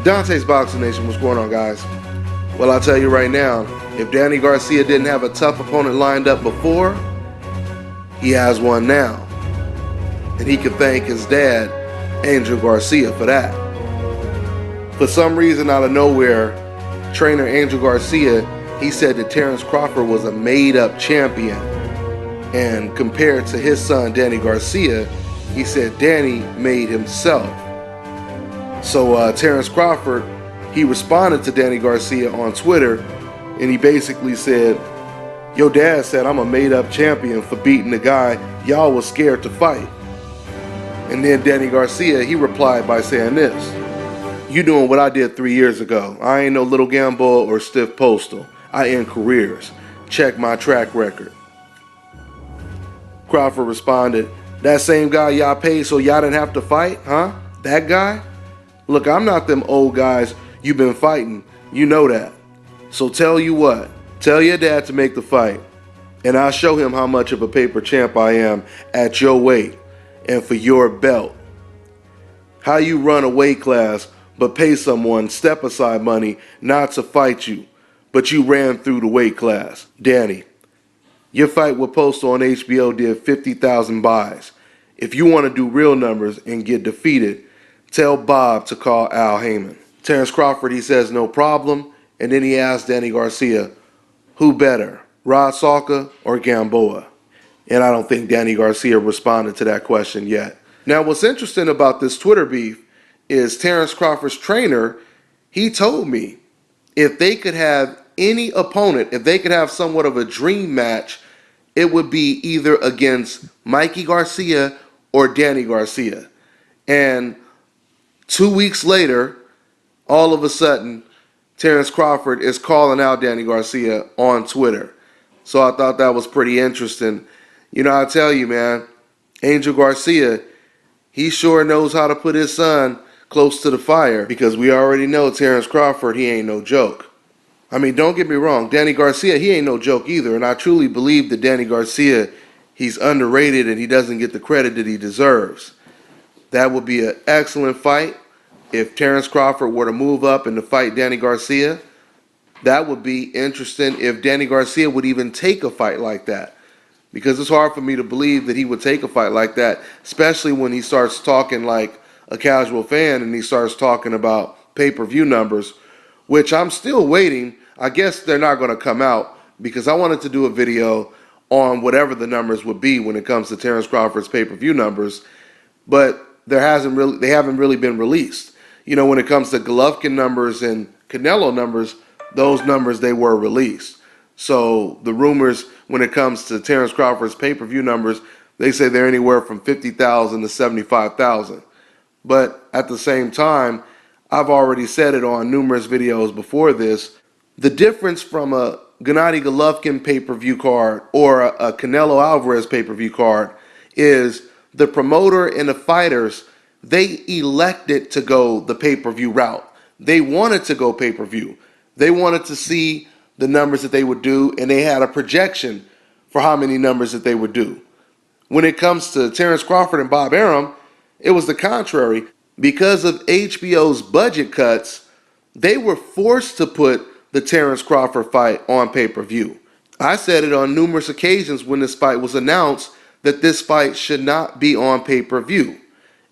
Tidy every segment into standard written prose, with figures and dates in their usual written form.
Dante's Boxing Nation, what's going on, guys? Well, I'll tell you right now, if Danny Garcia didn't have a tough opponent lined up before, he has one now. And he can thank his dad, Angel Garcia, for that. For some reason out of nowhere, trainer Angel Garcia, he said that Terence Crawford was a made-up champion. And compared to his son, Danny Garcia, he said Danny made himself. So Terence Crawford, he responded to Danny Garcia on Twitter, and he basically said, "Your dad said I'm a made-up champion for beating the guy y'all was scared to fight." And then Danny Garcia, he replied by saying this: "You doing what I did 3 years ago. I ain't no little Gamboa or stiff postal. I end careers. Check my track record." Crawford responded, "That same guy y'all paid so y'all didn't have to fight, huh? That guy? Look, I'm not them old guys you've been fighting. You know that. So tell you what, tell your dad to make the fight, and I'll show him how much of a paper champ I am at your weight and for your belt. How you run a weight class but pay someone step-aside money not to fight you, but you ran through the weight class. Danny, your fight with Postal on HBO did 50,000 buys. If you want to do real numbers and get defeated, tell Bob to call Al Heyman." Terence Crawford, he says no problem, and then he asks Danny Garcia, who better, Rod Salka or Gamboa? And I don't think Danny Garcia responded to that question yet. Now, what's interesting about this Twitter beef is Terence Crawford's trainer, he told me if they could have any opponent, if they could have somewhat of a dream match, it would be either against Mikey Garcia or Danny Garcia. And 2 weeks later, all of a sudden, Terence Crawford is calling out Danny Garcia on Twitter. So I thought that was pretty interesting. You know, I tell you, man, Angel Garcia, he sure knows how to put his son close to the fire, because we already know Terence Crawford, he ain't no joke. I mean, don't get me wrong, Danny Garcia, he ain't no joke either, and I truly believe that Danny Garcia, he's underrated and he doesn't get the credit that he deserves. That would be an excellent fight. If Terence Crawford were to move up and to fight Danny Garcia, that would be interesting if Danny Garcia would even take a fight like that. Because it's hard for me to believe that he would take a fight like that, especially when he starts talking like a casual fan and he starts talking about pay-per-view numbers, which I'm still waiting. I guess they're not going to come out because I wanted to do a video on whatever the numbers would be when it comes to Terence Crawford's pay-per-view numbers, but they haven't really been released. You know, when it comes to Golovkin numbers and Canelo numbers, those numbers, they were released. So the rumors when it comes to Terence Crawford's pay-per-view numbers, they say they're anywhere from 50,000 to 75,000. But at the same time, I've already said it on numerous videos before this, the difference from a Gennady Golovkin pay-per-view card or a Canelo Alvarez pay-per-view card is the promoter and the fighters, they elected to go the pay-per-view route. They wanted to go pay-per-view. They wanted to see the numbers that they would do, and they had a projection for how many numbers that they would do. When it comes to Terence Crawford and Bob Arum, it was the contrary. Because of HBO's budget cuts, they were forced to put the Terence Crawford fight on pay-per-view. I said it on numerous occasions when this fight was announced that this fight should not be on pay-per-view.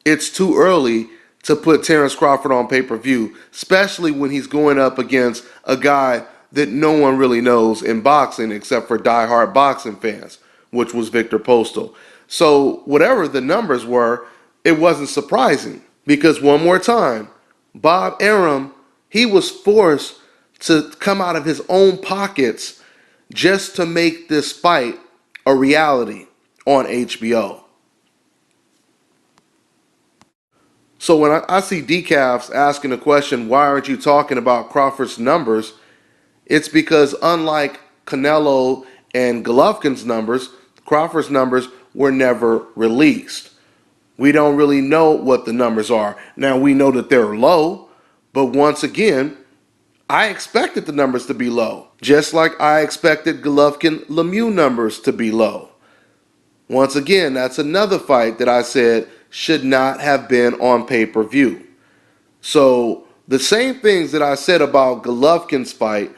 It's too early to put Terence Crawford on pay-per-view, especially when he's going up against a guy that no one really knows in boxing except for die-hard boxing fans, which was Victor Postal. So whatever the numbers were, it wasn't surprising because, one more time, Bob Arum, he was forced to come out of his own pockets just to make this fight a reality on HBO. So when I see Decafs asking the question, why aren't you talking about Crawford's numbers? It's because unlike Canelo and Golovkin's numbers, Crawford's numbers were never released. We don't really know what the numbers are. Now we know that they're low, but once again, I expected the numbers to be low, just like I expected Golovkin-Lemieux numbers to be low. Once again, that's another fight that I said should not have been on pay-per-view. So The same things that I said about Golovkin's fight,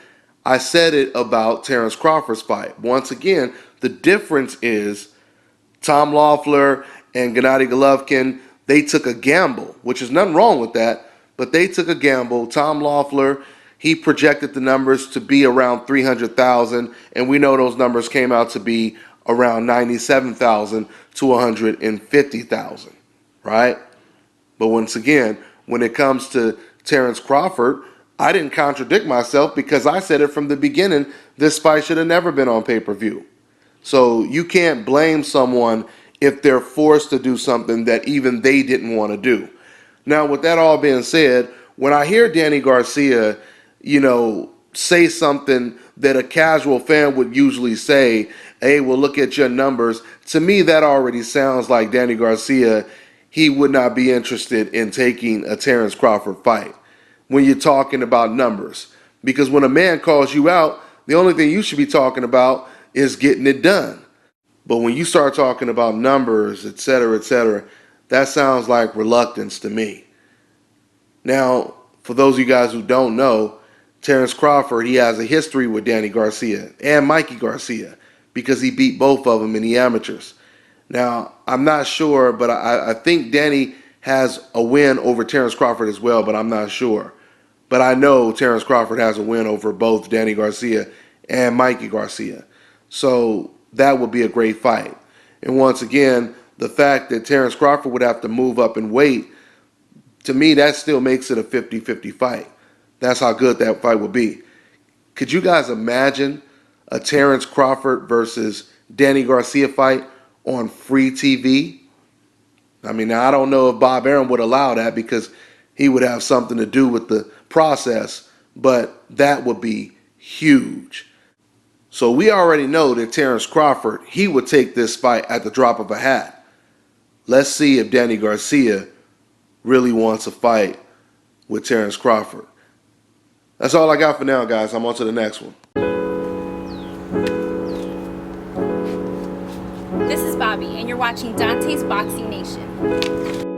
I said it about Terence Crawford's fight. Once again, the difference is Tom Loeffler and Gennady Golovkin, they took a gamble, which is nothing wrong with that, but they took a gamble. Tom Loeffler, he projected the numbers to be around 300,000, and we know those numbers came out to be around 97,000 to 150,000, right? But once again, when it comes to Terence Crawford, I didn't contradict myself because I said it from the beginning, this fight should have never been on pay-per-view. So you can't blame someone if they're forced to do something that even they didn't want to do. Now, with that all being said, when I hear Danny Garcia, say something that a casual fan would usually say, hey, well, look at your numbers. To me, that already sounds like Danny Garcia, he would not be interested in taking a Terence Crawford fight when you're talking about numbers. Because when a man calls you out, the only thing you should be talking about is getting it done. But when you start talking about numbers, etc., that sounds like reluctance to me. Now, for those of you guys who don't know, Terence Crawford, he has a history with Danny Garcia and Mikey Garcia because he beat both of them in the amateurs. Now, I'm not sure, but I think Danny has a win over Terence Crawford as well, but I'm not sure. But I know Terence Crawford has a win over both Danny Garcia and Mikey Garcia. So that would be a great fight. And once again, the fact that Terence Crawford would have to move up in weight, to me, that still makes it a 50-50 fight. That's how good that fight would be. Could you guys imagine a Terence Crawford versus Danny Garcia fight on free TV? I mean, I don't know if Bob Arum would allow that because he would have something to do with the process, but that would be huge. So we already know that Terence Crawford, he would take this fight at the drop of a hat. Let's see if Danny Garcia really wants a fight with Terence Crawford. That's all I got for now, guys. I'm on to the next one. This is Bobby, and you're watching Dante's Boxing Nation.